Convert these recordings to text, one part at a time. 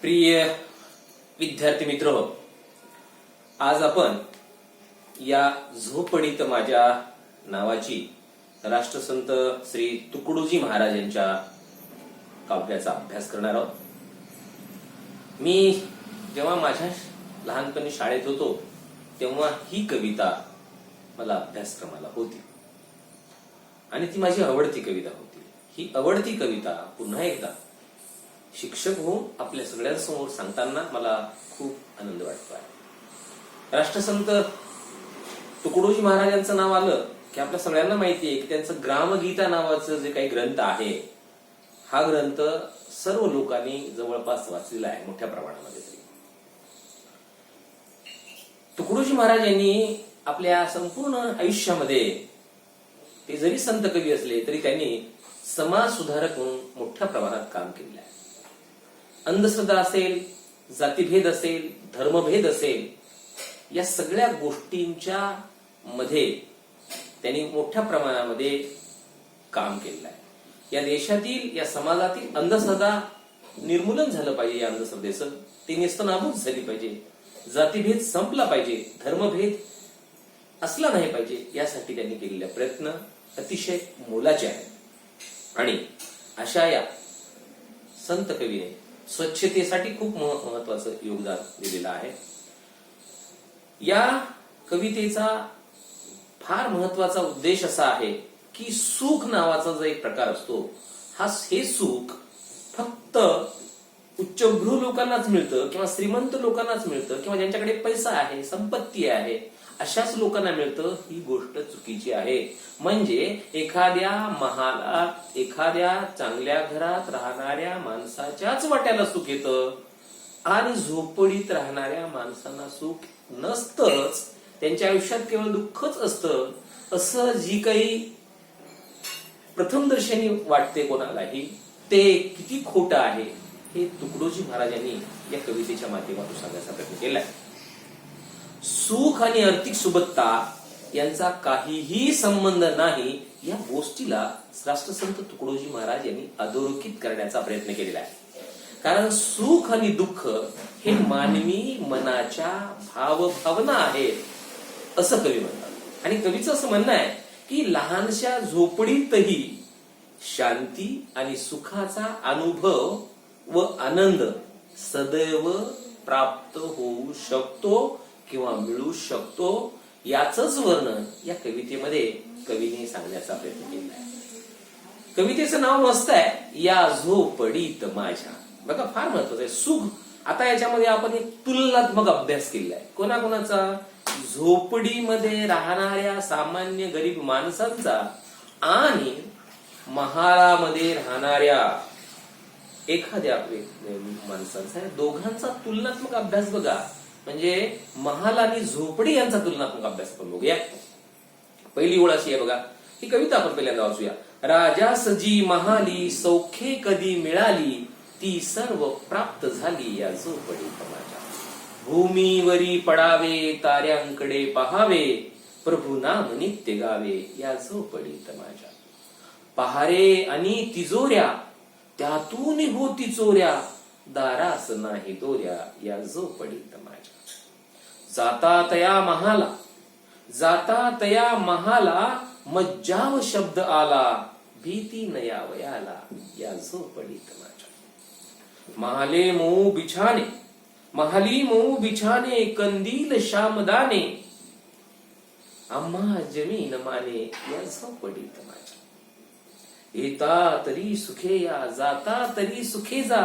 प्रिय विद्यार्थी मित्र, आज आपण या झोपडीत माझ्या नावाची राष्ट्रसंत श्री तुकडोजी महाराज यांच्या काव्याचा अभ्यास करणार आहोत. मी जेव्हा माझ्या लहानपणी शाळेत होतो तेव्हा ही कविता मला अभ्यासक्रमाला होती आणि ती माझी आवडती कविता होती. ही आवडती कविता पुन्हा एकदा शिक्षक होऊन आपल्या सगळ्यांसमोर सांगताना मला खूप आनंद वाटतो आहे. राष्ट्रसंत तुकडोजी महाराजांचं नाव आलं की आपल्या सगळ्यांना माहिती आहे की त्यांचं ग्रामगीता नावाचं जे काही ग्रंथ आहे, हा ग्रंथ सर्व लोकांनी जवळपास वाचलेला आहे मोठ्या प्रमाणामध्ये. तरी तुकडोजी महाराज यांनी आपल्या संपूर्ण आयुष्यामध्ये, ते जरी संत कवी असले तरी त्यांनी समाज सुधारक म्हणून मोठ्या प्रमाणात काम केलेलं आहे. अंधश्रद्धा असेल, जातीभेद असेल, धर्मभेद असेल, या सगळ्या गोष्टींच्या मध्ये त्यांनी मोठ्या प्रमाणामध्ये काम केलेलं आहे. या देशातील, या समाजातील अंधश्रद्धा निर्मूलन झालं पाहिजे. या अंधश्रद्धेचं ती नेस्तनाबूत झाली पाहिजे. जातीभेद संपला पाहिजे, धर्मभेद असला नाही पाहिजे, यासाठी त्यांनी केलेले प्रयत्न अतिशय मोलाचे आहेत. आणि अशा या संत कवीने स्वच्छतेसाठी खूप महत्वाचं योगदान दिलेलं आहे. या कवितेचा फार महत्वाचा उद्देश असा आहे की सुख नावाचा जो एक प्रकार असतो, हे सुख फक्त उच्चभ्रू लोकांनाच मिळतं किंवा श्रीमंत लोकांनाच मिळतं किंवा ज्यांच्याकडे पैसा आहे, संपत्ती आहे, अशाच लोकांना मिळतं, ही गोष्ट चुकीची आहे. म्हणजे एखाद्या महालात, एखाद्या चांगल्या घरात राहणाऱ्या माणसाच्याच वाट्याला सुख येतं आणि झोपडीत राहणाऱ्या माणसांना सुख नसतंच, त्यांच्या आयुष्यात केवळ दुःखच असतं, असं जी काही प्रथमदर्शनी वाटते कोणालाही, ते किती खोटं आहे हे तुकडोजी महाराजांनी या कवितेच्या माध्यमातून सांगण्याचा प्रयत्न केलाय. सुख आणि आर्थिक सुबत्ता यांचा काहीही संबंध नाही, या गोष्टीला राष्ट्रसंत तुकडोजी महाराज यांनी अधोरेखित करण्याचा प्रयत्न केलेला आहे. कारण सुख आणि दुःख हे मानवी मनाच्या भावभावना आहेत असं कवी म्हणतात. आणि कवीचं असं म्हणणं आहे की लहानशा झोपडीतही शांती आणि सुखाचा अनुभव व आनंद सदैव प्राप्त होऊ शकतो किंवा मिळू शकतो, याचंच वर्णन या कवितेमध्ये कवीने सांगण्याचा प्रयत्न केला आहे. कवितेचं नाव मस्त आहे, या झोपडीत माझ्या. बघा, फार महत्वाचं आहे सुख. आता याच्यामध्ये आपण एक तुलनात्मक अभ्यास केलेला आहे. कोणाकोणाचा? झोपडीमध्ये राहणाऱ्या सामान्य गरीब माणसांचा आणि महालामध्ये राहणाऱ्या एखाद्या माणसांचा, दोघांचा तुलनात्मक अभ्यास बघा. म्हणजे महाल आणि झोपडी यांचा तुलनात्मक अभ्यास आपण बघूया. पहिली ओळ अशी आहे बघा, ही कविता आपण पहिल्यांदा वाचूया. राजासजी महाली सौखे कधी मिळाली, ती सर्व प्राप्त झाली या झोपडीत माझ्या. भूमीवरी पडावे ताऱ्यांकडे पहावे, प्रभू नाम नित्य गावे या झोपडीत माझ्या. पहारे आणि तिजोऱ्या त्यातून होती चोऱ्या, दारास नाही दोऱ्या या झोपडीत माझ्या. जाता तया महाला मज्जाव शब्द आला, भीती नयावयाला या झोपडीत माझ्या. महाली मऊ बिछाने कंदील शामदाने, आम्हा जमीन माने या झोपडीत माझ्या. येता तरी सुखे या, जाता तरी सुखे जा,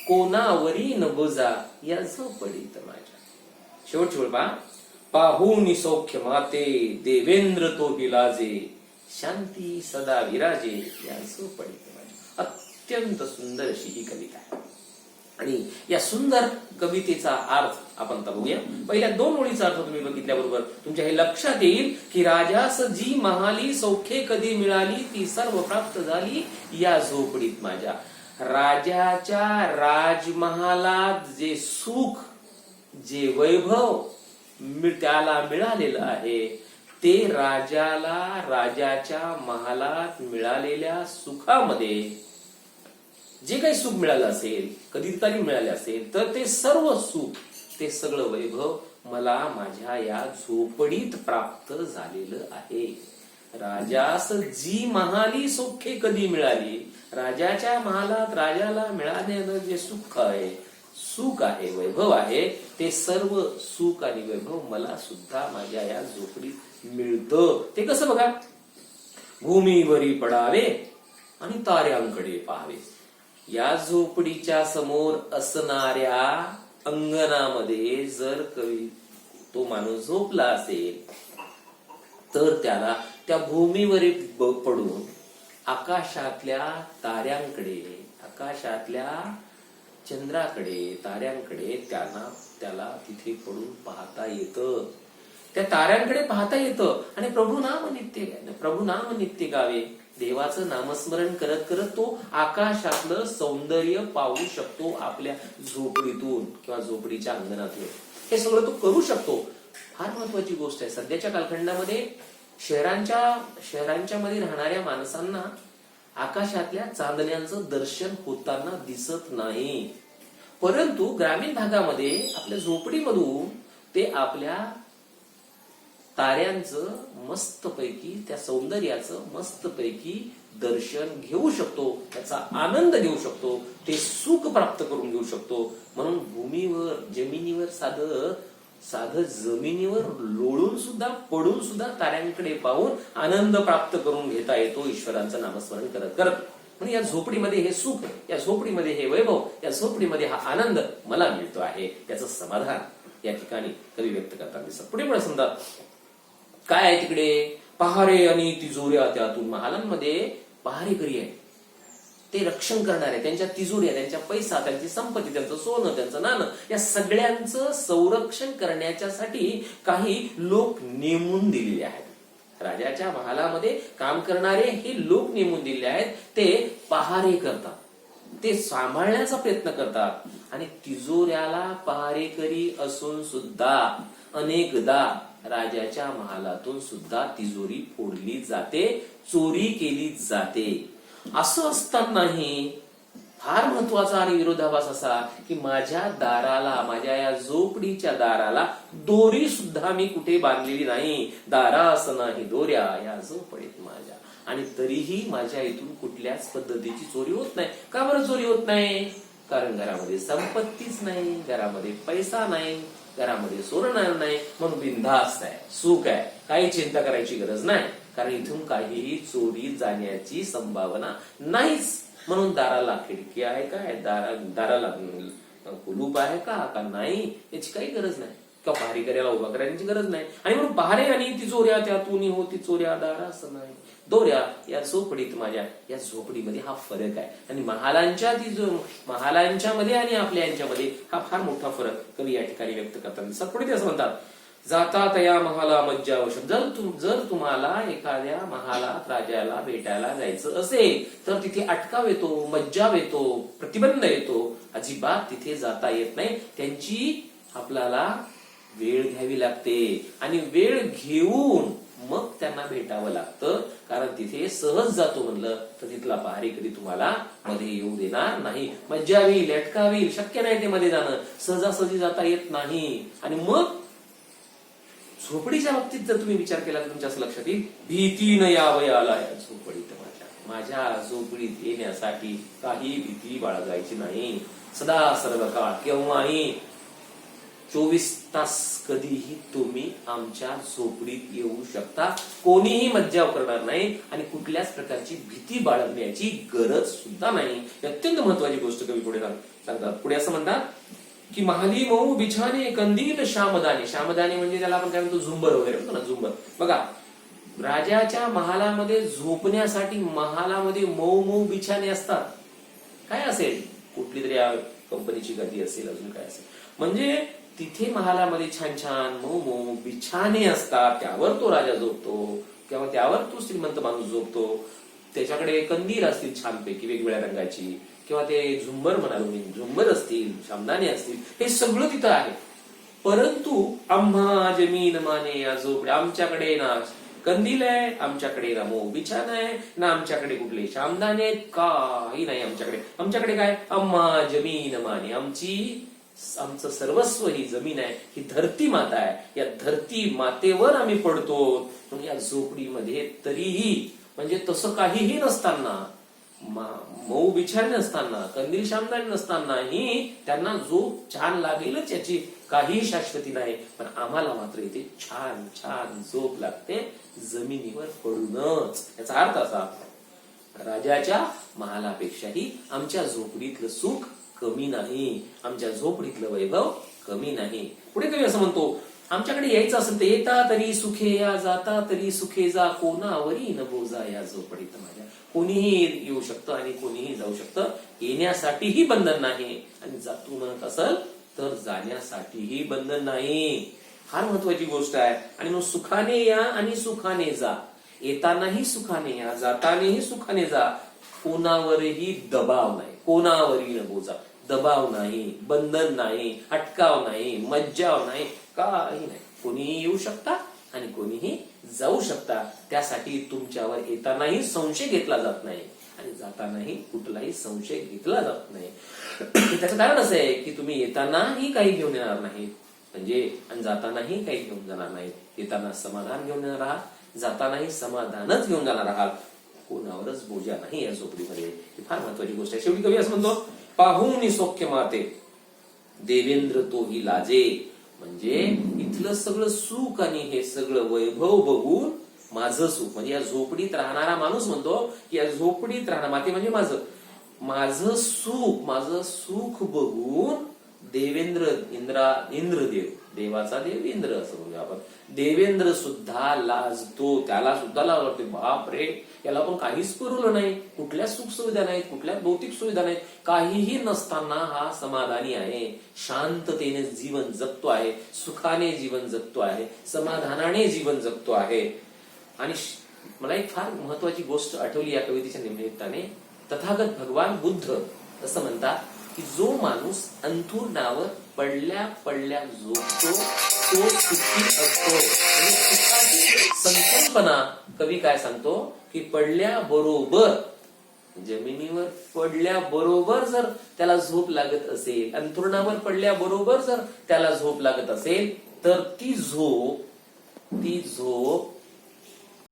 कोणावरी न बोजा या झोपडीत माझ्या. शेवटची वेळ पहा. पाहून सौख्य माते, देवेंद्र तो विलाजे, शांती सदा विराजे या झोपडीत माझ्या. अत्यंत सुंदर अशी ही कविता आहे. आणि या सुंदर कवितेचा अर्थ आपण आता बघूया. पहिल्या दोन ओळीचा अर्थ तुम्ही बघितल्याबरोबर तुमच्या हे लक्षात येईल की राजास जी महाली सौखे कधी मिळाली, ती सर्व प्राप्त झाली या झोपडीत माझ्या. राजाच्या राजमहालात जे सुख, जे वैभव त्याला मिळालेलं आहे, ते राजाला राजाच्या महालात मिळालेल्या सुखामध्ये जे काही सुख मिळालं असेल, कधीतरी मिळाले असेल, तर ते सर्व सुख, ते सगळं वैभव मला माझ्या या झोपडीत प्राप्त झालेलं आहे. राजास जी महाली सुखे कधी मिळाली, राजाच्या महालात राजाला मिळालेलं जे सुख आहे, वैभव आहे, ते सर्व सुख आणि वैभव मला सुद्धा माझ्या या झोपडीत मिळतं. ते कसं बघा, भूमीवरी पडावे आणि ताऱ्यांकडे पाहावे. या झोपडीच्या समोर असणाऱ्या अंगणामध्ये जर कवी तो माणूस झोपला असेल, तर त्याला त्या भूमीवर पडून आकाशातल्या ताऱ्यांकडे, आकाशातल्या चंद्राकडे, ताऱ्यांकडे त्याला तिथे पडून पाहता येतं. त्या ताऱ्यांकडे पाहता येतं आणि प्रभू नाम नित्य गावे. देवाचं नामस्मरण करत करत तो आकाशातलं सौंदर्य पाहू शकतो आपल्या झोपडीतून किंवा झोपडीच्या अंगणातून. हे सगळं तो करू शकतो. फार महत्वाची गोष्ट आहे. सध्याच्या कालखंडामध्ये शहरांच्या मध्ये राहणाऱ्या माणसांना आकाशातल्या चांदण्यांचं दर्शन होताना दिसत नाही, परंतु ग्रामीण भागामध्ये आपल्या झोपडीमधून ते आपल्या ताऱ्यांचं मस्तपैकी, त्या सौंदर्याचं मस्तपैकी दर्शन घेऊ शकतो, त्याचा आनंद घेऊ शकतो, ते सुख प्राप्त करून घेऊ शकतो. म्हणून भूमीवर, जमिनीवर, साधं जमिनीवर लोळून सुद्धा, पडून सुद्धा ताऱ्यांकडे पाहून आनंद प्राप्त करून घेता येतो ईश्वरांचं नामस्मरण करत करत. म्हणजे या झोपडीमध्ये हे सुख, या झोपडीमध्ये हे वैभव, या झोपडीमध्ये हा आनंद मला मिळतो आहे, त्याचं समाधान या ठिकाणी कवी व्यक्त करताना दिसत. पुढे समजा काय आहे तिकडे, पहारे आणि तिजोऱ्या त्यातून. महालांमध्ये पहारेकरी आहे, ते रक्षण करणारे, त्यांच्या तिजोऱ्या, त्यांच्या पैसा, त्यांची संपत्ती, त्यांचं सोनं, त्यांचं नाणं, या सगळ्यांचं संरक्षण करण्याच्यासाठी काही लोक नेमून दिलेले आहेत. राजाच्या महालामध्ये काम करणारे हे लोक नेमून दिलेले आहेत. ते पहारे करतात, ते सांभाळण्याचा प्रयत्न करतात. आणि तिजोऱ्याला पहारेकरी असून सुद्धा अनेकदा राजाच्या महालातून सुद्धा तिजोरी फोडली जाते, चोरी केली जाते. असं असतानाही फार महत्वाचा आणि विरोधाभास असा की माझ्या दाराला, माझ्या या झोपडीच्या दाराला दोरी सुद्धा मी कुठे बांधलेली नाही. दारास नाही दोऱ्या या झोपडीत माझ्या, आणि तरीही माझ्या इथून कुठल्याच पद्धतीची चोरी होत नाही. का बरं चोरी होत नाही? कारण घरामध्ये संपत्तीच नाही, घरामध्ये पैसा नाही, घरामध्ये सोनं नाही, म्हणून बिनधास्त आहे, सुख आहे, काही चिंता करायची गरज नाही. कारण इथून काहीही चोरी जाण्याची संभावना नाहीच. म्हणून दाराला खिडकी आहे काय, दाराला कुलूप आहे का नाही, याची काही गरज नाही, किंवा पहारेकऱ्याला उभा करण्याची गरज नाही. आणि म्हणून पहारे आणि तिजोऱ्या त्यातून होती चोऱ्या, दारास नाही दोऱ्या या झोपडीत माझ्या, या झोपडीमध्ये हा फरक आहे. आणि महालांच्या मध्ये आणि आपल्या यांच्यामध्ये हा फार मोठा फरक कवी या ठिकाणी व्यक्त करतात. पुढे ते असं म्हणतात, जाता तया महाला मज्जा आवश्यक. जर तुम्हाला एखाद्या महालात राजाला भेटायला जायचं असेल तर तिथे अटकाव येतो, मज्जाव येतो, प्रतिबंध येतो, अजिबात तिथे जाता येत नाही. त्यांची आपल्याला वेळ घ्यावी लागते आणि वेळ घेऊन मग त्यांना भेटावं लागतं. कारण तिथे सहज जातो म्हणलं तर तिथला पहारेकरी तुम्हाला मध्ये येऊ देणार नाही. मज्जा होईल, अटका होईल, शक्य नाही ते मध्ये जाणं, सहजासहजी जाता येत नाही. आणि मग झोपडीच्या बाबतीत जर तुम्ही विचार केला तर तुमच्या असं लक्षात येईल, भीतीनं यावयाला या झोपडीत माझ्या झोपडीत येण्यासाठी काही भीती बाळगायची नाही. सदा सर्व काळ केव्हाही 24 तास कधीही तुम्ही आमच्या झोपडीत येऊ शकता. कोणीही मज्जाव करणार नाही आणि कुठल्याच प्रकारची भीती बाळगण्याची गरज सुद्धा नाही. अत्यंत महत्वाची गोष्ट कवी पुढे सांगतात. पुढे असं म्हणतात की महाली मऊ बिछाने कंदील श्यामदानी. श्यामदानी म्हणजे त्याला आपण काय म्हणतो, झुंबर वगैरे म्हणतो ना, झुंबर. बघा, राजाच्या महालामध्ये झोपण्यासाठी महालामध्ये मऊ मऊ बिछाने असतात. काय असेल, कुठली तरी कंपनीची गदी असेल, अजून काय असेल, म्हणजे तिथे महालामध्ये छान छान मऊ मऊ बिछाने असतात. त्यावर तो राजा झोपतो किंवा त्यावर तो श्रीमंत माणूस झोपतो. त्याच्याकडे कंदील असतील छानपैकी वेगवेगळ्या रंगाची, किंवा ते झुंबर म्हणालो मी, झुंबर असतील, शामदाने असतील, हे सगळं तिथं आहे. परंतु आम्हा जमीन माने या झोपड्या, आमच्याकडे ना कंदील आहे, आमच्याकडे ना मऊ बिछाना आहे, ना आमच्याकडे कुठले शामदाने आहेत, काही नाही आमच्याकडे. आमच्याकडे काय, अम्मा जमीन माने, आमचं सर्वस्व ही जमीन आहे, ही धरती माता आहे. या धरती मातेवर आम्ही पडतो. पण या झोपडीमध्ये तरीही म्हणजे तसं काहीही नसताना, मऊ बिछाने नसताना, कंदील शामदानी नसतानाही त्यांना झोप छान लागेलच याची काही शाश्वती नाही. पण आम्हाला मात्र इथे छान छान झोप लागते जमिनीवर पडूनच. याचा अर्थ असा, राजाच्या महालापेक्षाही आमच्या झोपडीतलं सुख कमी नाही, आमच्या झोपडीतलं वैभव कमी नाही. पुढे कवी असं म्हणतो, आमच्याकडे यायचं असेल तर येता तरी सुखे या, जाता तरी सुखे जा, कोणावरी न बोजा या झोपडीत माझ्या. कोणीही येऊ शकतं आणि कोणीही जाऊ शकतं. येण्यासाठीही बंधन नाही आणि जातो म्हणत असेल तर जाण्यासाठीही बंधन नाही. फार महत्वाची गोष्ट आहे. आणि मग सुखाने या आणि सुखाने जा. येतानाही सुखाने या, जातानाही सुखाने जा. कोणावरही दबाव नाही, कोणावरही न बोजा. दबाव नाही, बंधन नाही, अटकाव नाही, मज्जाव नाही, काही नाही. कोणीही येऊ शकता आणि कोणीही जाऊ शकता. त्यासाठी तुमच्यावर येतानाही संशय घेतला जात नाही आणि जातानाही कुठलाही संशय घेतला जात नाही. त्याचं कारण असं आहे की तुम्ही येतानाही काही घेऊन येणार नाही म्हणजे, आणि जातानाही काही घेऊन जाणार नाही. येताना समाधान घेऊन येणार आहात, जातानाही समाधानच घेऊन जाणार आहात. कोणावरच बोजा नाही या झोपडीमध्ये. ही फार महत्वाची गोष्ट आहे. शेवटी कवी असं म्हणतो, पाहून सौख्य माते देवेंद्र तोही लाजे. म्हणजे इथलं सगळं सुख आणि हे सगळं वैभव बघून माझं सुख, म्हणजे या झोपडीत राहणारा माणूस म्हणतो की या झोपडीत राहणार, माते म्हणजे माझं सुख बघून देवेंद्र, इंद्रदेव, देवाचा देव इंद्र असं म्हणूया आपण, देवेंद्र सुद्धा लाजतो. त्याला सुद्धा लाज वाटते, बाप रे, याला पण काहीच पुरवलं नाही, कुठल्या सुख सुविधा नाहीत, कुठल्या भौतिक सुविधा नाहीत, काहीही नसताना हा समाधानी आहे, शांततेने जीवन जगतो आहे, सुखाने जीवन जगतो आहे, समाधानाने जीवन जगतो आहे. आणि मला एक फार महत्वाची गोष्ट आठवली या कवितेच्या निमित्ताने. तथागत भगवान बुद्ध असं म्हणतात की जो माणूस अंथरुणावर पडल्या पडल्या झोपतो तो सुखी असतो. म्हणजे सुखाची संकल्पना कवी काय सांगतो की पडल्याबरोबर, जमिनीवर पडल्याबरोबर जर त्याला झोप लागत असेल, अंथरुणावर पडल्याबरोबर जर त्याला झोप लागत असेल, तर ती झोप